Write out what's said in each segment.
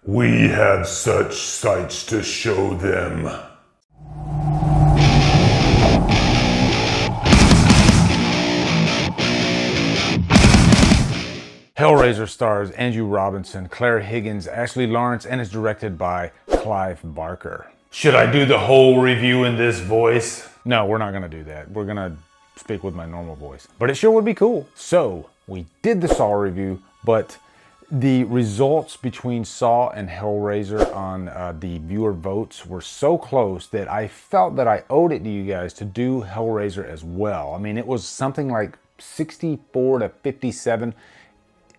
We have such sights to show them. Hellraiser stars Andrew Robinson, Claire Higgins, Ashley Lawrence, and is directed by Clive Barker. Should I do the whole review in this voice? No, we're not gonna do that. We're gonna speak with my normal voice. But it sure would be cool. So, we did the Saw review, but the results between Saw and Hellraiser on the viewer votes were so close that I felt that I owed it to you guys to do Hellraiser as well. I mean, it was something like 64 to 57.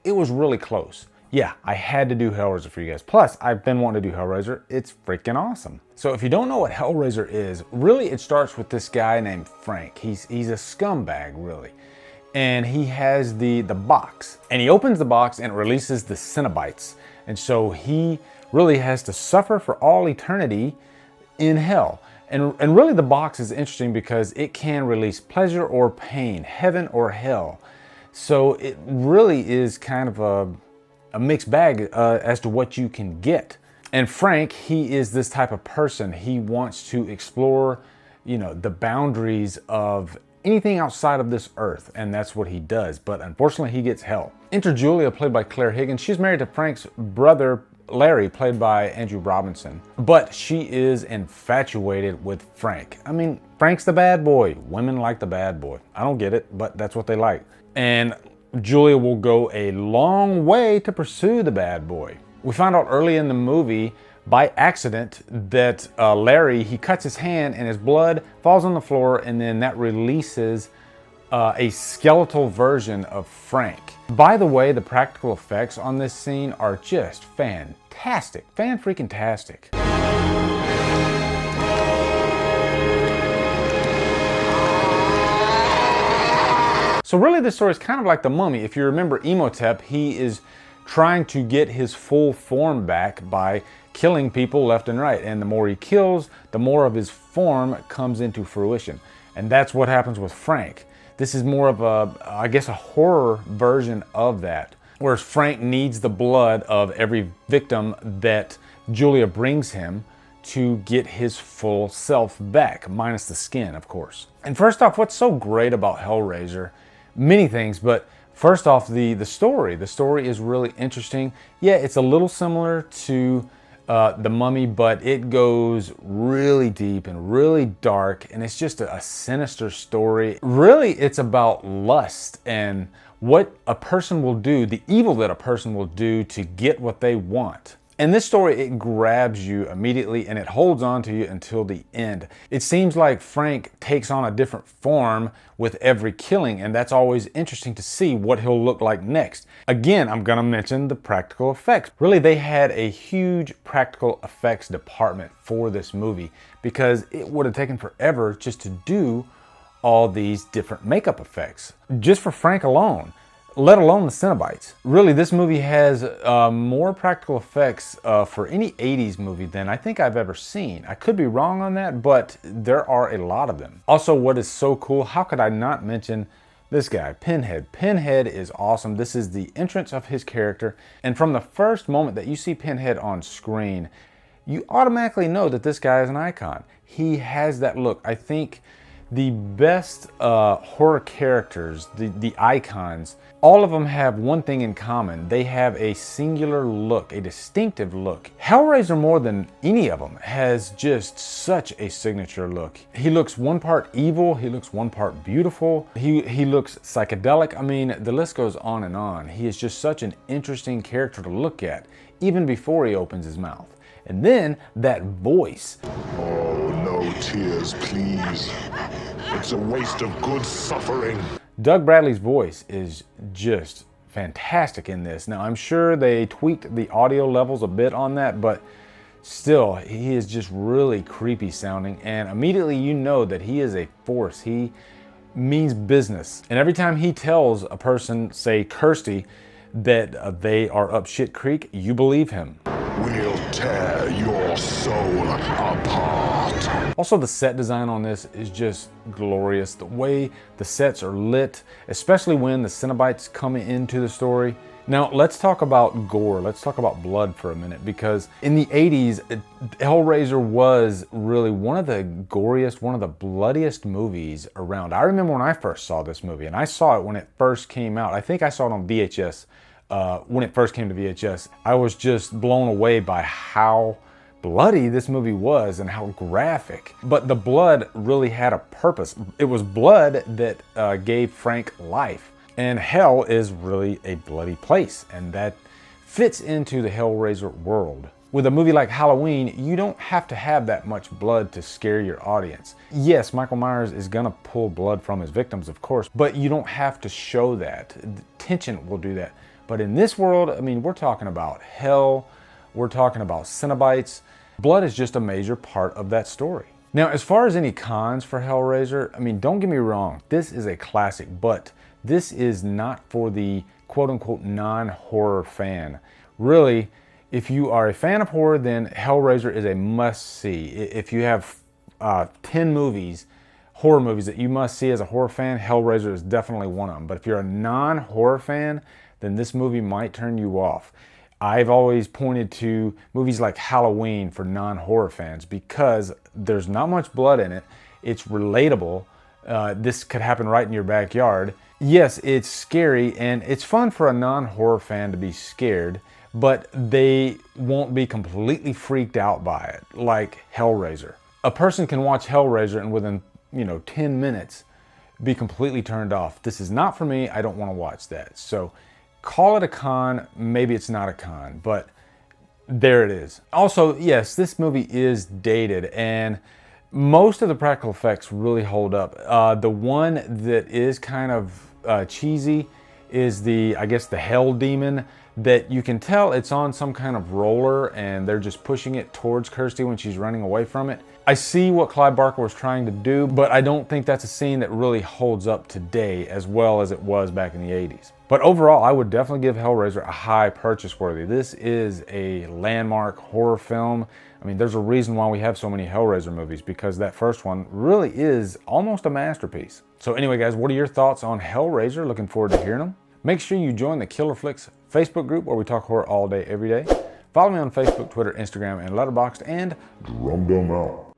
It was really close. Yeah, I had to do Hellraiser for you guys. Plus, I've been wanting to do Hellraiser. It's freaking awesome. So if you don't know what Hellraiser is, really it starts with this guy named Frank. He's a scumbag, really. And he has the box. And he opens the box and it releases the Cenobites. And so he really has to suffer for all eternity in hell. And really the box is interesting because it can release pleasure or pain, heaven or hell. So it really is kind of a mixed bag as to what you can get. And Frank, he is this type of person. He wants to explore, you know, the boundaries of anything outside of this earth, and that's what he does. But unfortunately, he gets hell. Enter Julia, played by Claire Higgins. She's married to Frank's brother, Larry, played by Andrew Robinson. But she is infatuated with Frank. I mean, Frank's the bad boy. Women like the bad boy. I don't get it, but that's what they like. And Julia will go a long way to pursue the bad boy. We find out early in the movie by accident that Larry, he cuts his hand and his blood falls on the floor, and then that releases a skeletal version of Frank. By the way, the practical effects on this scene are just fantastic. Fan-freaking-tastic. So really this story is kind of like The Mummy. If you remember Imhotep, he is trying to get his full form back by killing people left and right. And the more he kills, the more of his form comes into fruition. And that's what happens with Frank. This is more of I guess a horror version of that. Whereas Frank needs the blood of every victim that Julia brings him to get his full self back, minus the skin, of course. And first off, what's so great about Hellraiser? Many things, but first off, the story. The story is really interesting. Yeah, it's a little similar to The Mummy, but it goes really deep and really dark, and it's just a sinister story. Really, it's about lust and what a person will do, the evil that a person will do to get what they want. In this story, it grabs you immediately and it holds on to you until the end. It seems like Frank takes on a different form with every killing, and that's always interesting to see what he'll look like next. Again, I'm gonna mention the practical effects. Really, they had a huge practical effects department for this movie because it would have taken forever just to do all these different makeup effects, just for Frank alone, let alone the Cenobites. Really, this movie has more practical effects for any 80s movie than I think I've ever seen. I could be wrong on that, but there are a lot of them. Also, what is so cool, how could I not mention this guy, Pinhead? Pinhead is awesome. This is the entrance of his character, and from the first moment that you see Pinhead on screen, you automatically know that this guy is an icon. He has that look. I think the best horror characters, the icons, all of them have one thing in common. They have a singular look, a distinctive look. Hellraiser, more than any of them, has just such a signature look. He looks one part evil, he looks one part beautiful, he looks psychedelic. I mean, the list goes on and on. He is just such an interesting character to look at, even before he opens his mouth. And then that voice. Oh, no tears, please. It's a waste of good suffering. Doug Bradley's voice is just fantastic in this. Now, I'm sure they tweaked the audio levels a bit on that, but still, he is just really creepy sounding, and immediately you know that he is a force. He means business. And every time he tells a person, say Kirsty, that they are up shit creek, you believe him. We'll tear your soul apart. Also, the set design on this is just glorious. The way the sets are lit, especially when the Cenobites come into the story, Now, let's talk about gore. Let's talk about blood for a minute, because in the 80s, Hellraiser was really one of the goriest, one of the bloodiest movies around. I remember when I first saw this movie, and I saw it when it first came out. I think I saw it on VHS when it first came to VHS. I was just blown away by how bloody this movie was and how graphic. But the blood really had a purpose. It was blood that gave Frank life. And hell is really a bloody place, and that fits into the Hellraiser world. With a movie like Halloween, you don't have to have that much blood to scare your audience. Yes, Michael Myers is gonna pull blood from his victims, of course, but you don't have to show that. Tension will do that. But in this world, I mean, we're talking about hell, we're talking about Cenobites. Blood is just a major part of that story. Now, as far as any cons for Hellraiser, I mean, don't get me wrong, this is a classic, but this is not for the quote-unquote non-horror fan. Really, if you are a fan of horror, then Hellraiser is a must-see. If you have 10 movies, horror movies that you must see as a horror fan, Hellraiser is definitely one of them. But if you're a non-horror fan, then this movie might turn you off. I've always pointed to movies like Halloween for non-horror fans because there's not much blood in it. It's relatable. This could happen right in your backyard. Yes, it's scary and it's fun for a non-horror fan to be scared, but they won't be completely freaked out by it like Hellraiser. A person can watch Hellraiser and within, 10 minutes be completely turned off. This is not for me. I don't want to watch that. So call it a con. Maybe it's not a con, but there it is. Also, yes, this movie is dated and most of the practical effects really hold up. The one that is kind of cheesy is I guess the hell demon that you can tell it's on some kind of roller and they're just pushing it towards Kirsty when she's running away from it. I see what Clive Barker was trying to do, but I don't think that's a scene that really holds up today as well as it was back in the 80s. But overall, I would definitely give Hellraiser a high purchase worthy. This is a landmark horror film. I mean, there's a reason why we have so many Hellraiser movies, because that first one really is almost a masterpiece. So anyway, guys, what are your thoughts on Hellraiser? Looking forward to hearing them. Make sure you join the Killer Flicks Facebook group where we talk horror all day, every day. Follow me on Facebook, Twitter, Instagram, and Letterboxd, and Drumdum out.